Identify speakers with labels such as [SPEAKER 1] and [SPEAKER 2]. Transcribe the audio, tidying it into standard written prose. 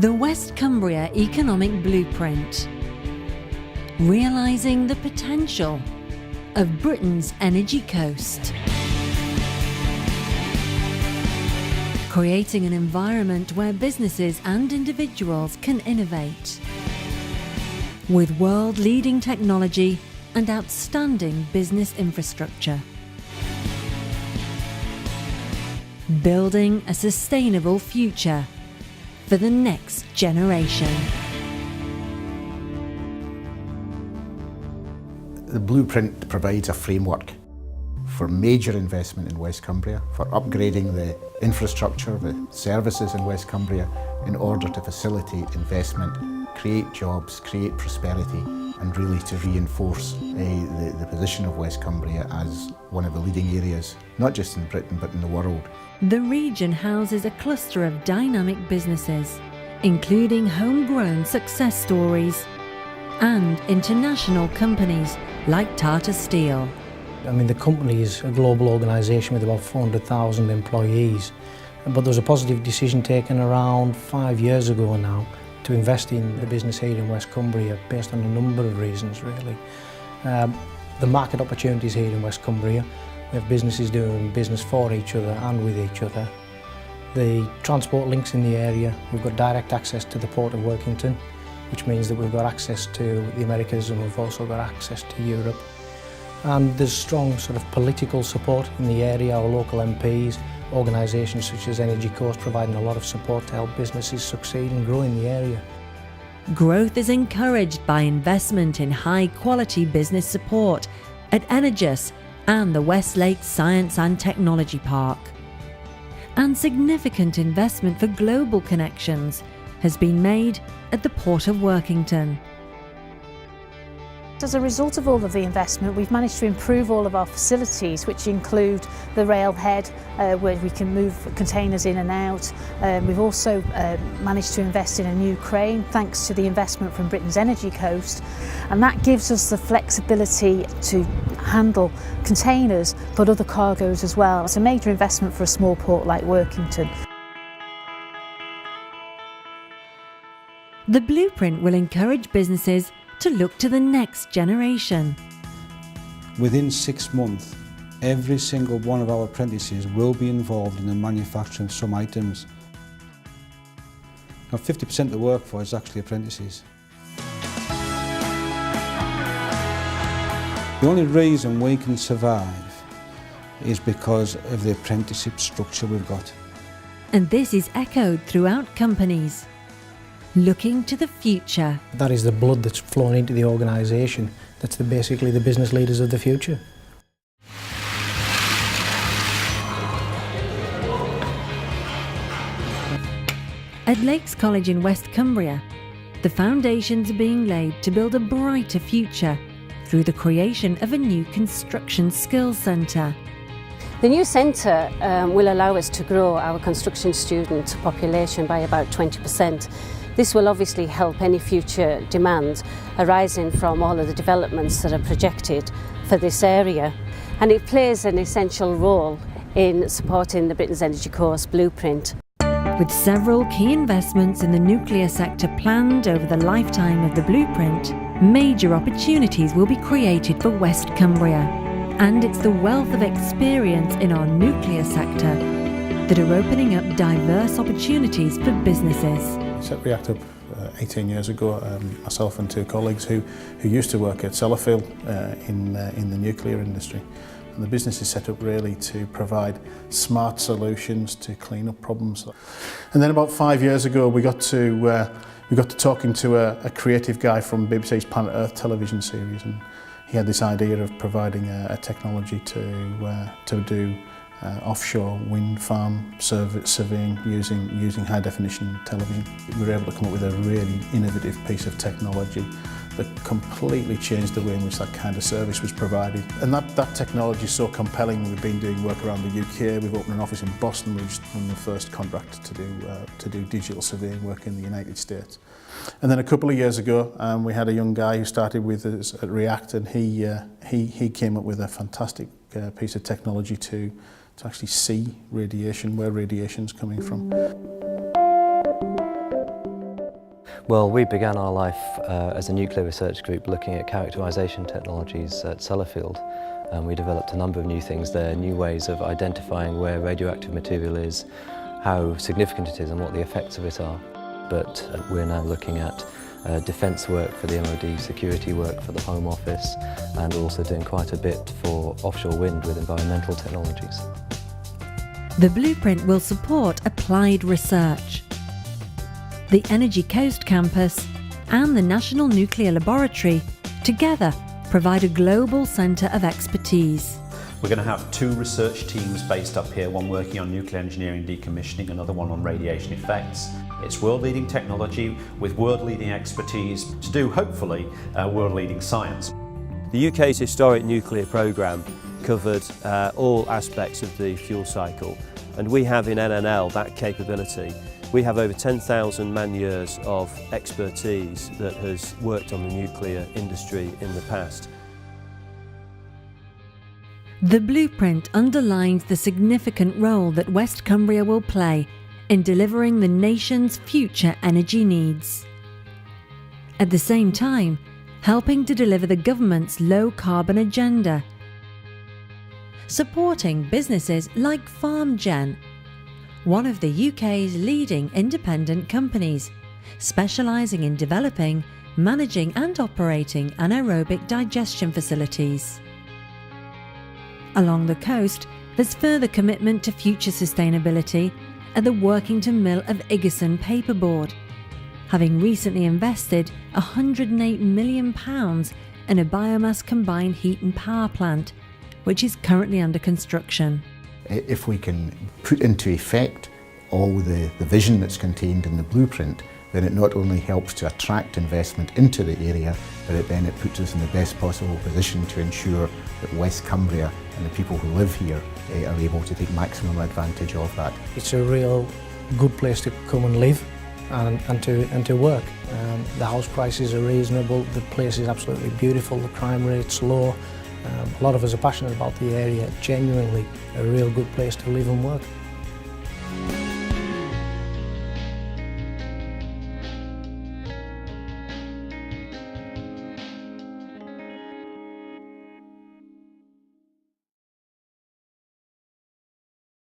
[SPEAKER 1] The West Cumbria Economic Blueprint. Realising the potential of Britain's energy coast. Creating an environment where businesses and individuals can innovate. With world-leading technology and outstanding business infrastructure. Building a sustainable future for the next generation.
[SPEAKER 2] The Blueprint provides a framework for major investment in West Cumbria, for upgrading the infrastructure, the services in West Cumbria in order to facilitate investment, create jobs, create prosperity, and really to reinforce the position of West Cumbria as one of the leading areas, not just in Britain but in the world.
[SPEAKER 1] The region houses a cluster of dynamic businesses, including homegrown success stories and international companies like Tata Steel.
[SPEAKER 3] I mean, the company is a global organisation with about 400,000 employees, but there was a positive decision taken around 5 years ago now to invest in the business here in West Cumbria based on a number of reasons, really. The market opportunities here in West Cumbria, we have businesses doing business for each other and with each other. The transport links in the area, we've got direct access to the Port of Workington, which means that we've got access to the Americas and we've also got access to Europe. And there's strong sort of political support in the area. Our local MPs, organisations such as Energy Coast providing a lot of support to help businesses succeed and grow in the area.
[SPEAKER 1] Growth is encouraged by investment in high-quality business support at Energus and the Westlake Science and Technology Park. And significant investment for global connections has been made at the Port of Workington.
[SPEAKER 4] As a result of all of the investment, we've managed to improve all of our facilities, which include the railhead, where we can move containers in and out. We've also managed to invest in a new crane, thanks to the investment from Britain's energy coast, and that gives us the flexibility to handle containers, but other cargoes as well. It's a major investment for a small port like Workington.
[SPEAKER 1] The Blueprint will encourage businesses to look to the next generation.
[SPEAKER 5] Within 6 months, every single one of our apprentices will be involved in the manufacturing of some items. Now 50% of the workforce is actually apprentices. The only reason we can survive is because of the apprenticeship structure we've got.
[SPEAKER 1] And this is echoed throughout companies. Looking to the future.
[SPEAKER 3] That is the blood that's flown into the organisation. That's basically the business leaders of the future.
[SPEAKER 1] At Lakes College in West Cumbria, the foundations are being laid to build a brighter future through the creation of a new construction skills centre.
[SPEAKER 6] The new centre will allow us to grow our construction student population by about 20%. This will obviously help any future demand arising from all of the developments that are projected for this area, and it plays an essential role in supporting the Britain's Energy Coast Blueprint.
[SPEAKER 1] With several key investments in the nuclear sector planned over the lifetime of the Blueprint, major opportunities will be created for West Cumbria, and it's the wealth of experience in our nuclear sector that are opening up diverse opportunities for businesses.
[SPEAKER 7] Set React up 18 years ago, myself and 2 colleagues who used to work at Sellafield in the nuclear industry. And the business is set up really to provide smart solutions to clean up problems. And then about 5 years ago we got to talking to a creative guy from BBC's Planet Earth television series, and he had this idea of providing a technology to do offshore wind farm surveying using high definition television. We were able to come up with a really innovative piece of technology that completely changed the way in which that kind of service was provided. And that technology is so compelling. We've been doing work around the UK, we've opened an office in Boston, we've just won the first contract to do digital surveying work in the United States. And then a couple of years ago we had a young guy who started with us at React, and he came up with a fantastic piece of technology to actually see radiation, where radiation's coming from.
[SPEAKER 8] Well, we began our life as a nuclear research group looking at characterisation technologies at Sellafield. We developed a number of new things there, new ways of identifying where radioactive material is, how significant it is and what the effects of it are. But we're now looking at defence work for the MOD, security work for the Home Office, and also doing quite a bit for offshore wind with environmental technologies.
[SPEAKER 1] The Blueprint will support applied research. The Energy Coast campus and the National Nuclear Laboratory together provide a global centre of expertise.
[SPEAKER 9] We're going to have two research teams based up here, one working on nuclear engineering decommissioning, another one on radiation effects. It's world-leading technology with world-leading expertise to do, hopefully, world-leading science.
[SPEAKER 10] The UK's historic nuclear programme covered all aspects of the fuel cycle, and we have in NNL that capability. We have over 10,000 man-years of expertise that has worked on the nuclear industry in the past.
[SPEAKER 1] The Blueprint underlines the significant role that West Cumbria will play in delivering the nation's future energy needs. At the same time, helping to deliver the government's low-carbon agenda. Supporting businesses like FarmGen, one of the UK's leading independent companies, specialising in developing, managing and operating anaerobic digestion facilities. Along the coast, there's further commitment to future sustainability at the Workington Mill of Iggison paperboard, having recently invested £108 million in a biomass combined heat and power plant, which is currently under construction.
[SPEAKER 2] If we can put into effect all the vision that's contained in the blueprint, then it not only helps to attract investment into the area, but it puts us in the best possible position to ensure that West Cumbria and the people who live here are able to take maximum advantage of that.
[SPEAKER 3] It's a real good place to come and live and to work. The house prices are reasonable, the place is absolutely beautiful, the crime rate's low. A lot of us are passionate about the area, genuinely a real good place to live and work.